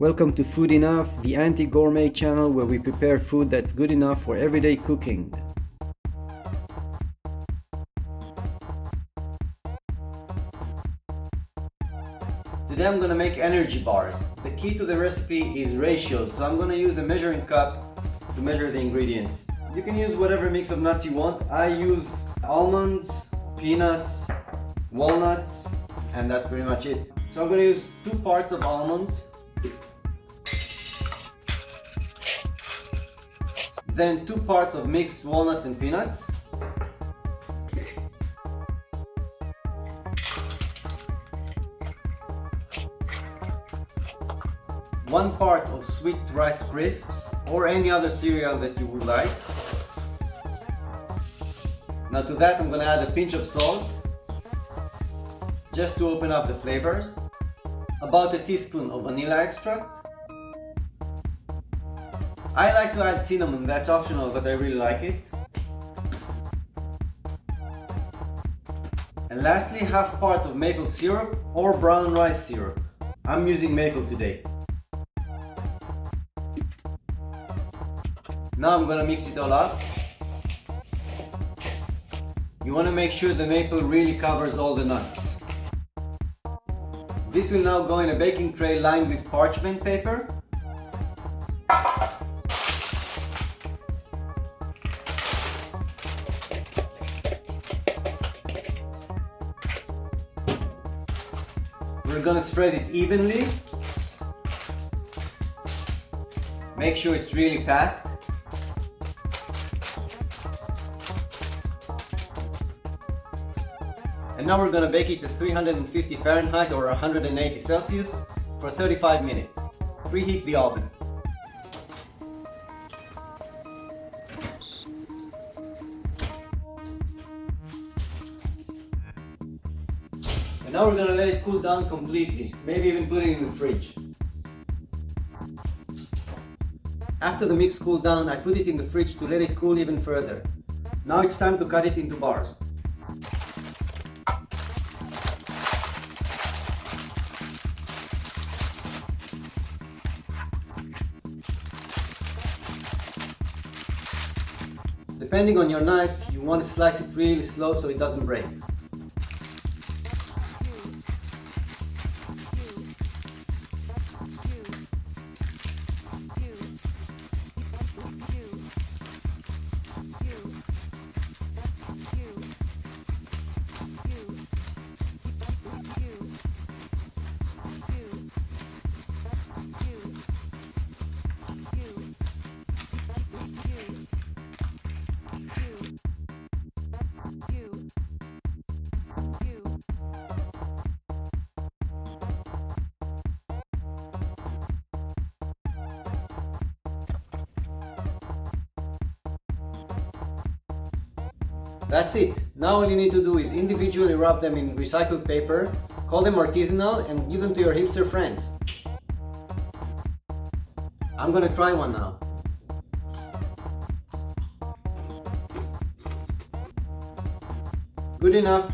Welcome to Food Enough, the anti-gourmet channel where we prepare food that's good enough for everyday cooking. Today I'm gonna make energy bars. The key to the recipe is ratios, so I'm gonna use a measuring cup to measure the ingredients. You can use whatever mix of nuts you want. I use almonds, peanuts, walnuts, and that's pretty much it. So I'm gonna use 2 parts of almonds, then 2 parts of mixed walnuts and peanuts, one part of sweet rice crisps or any other cereal that you would like. Now to that I'm going to add a pinch of salt just to open up the flavors, about a teaspoon of vanilla extract. I like to add cinnamon, that's optional, but I really like it. And lastly, half part of maple syrup or brown rice syrup. I'm using maple today. Now I'm gonna mix it all up. You wanna make sure the maple really covers all the nuts. This will now go in a baking tray lined with parchment paper. We're gonna spread it evenly. Make sure it's really packed. And now we're gonna bake it at 350 Fahrenheit or 180 Celsius for 35 minutes. Preheat the oven. And now we're gonna let it cool down completely, maybe even put it in the fridge. After the mix cooled down, I put it in the fridge to let it cool even further. Now it's time to cut it into bars. Depending on your knife, you want to slice it really slow so it doesn't break. That's it. Now all you need to do is individually wrap them in recycled paper, call them artisanal, and give them to your hipster friends. I'm gonna try one now. Good enough.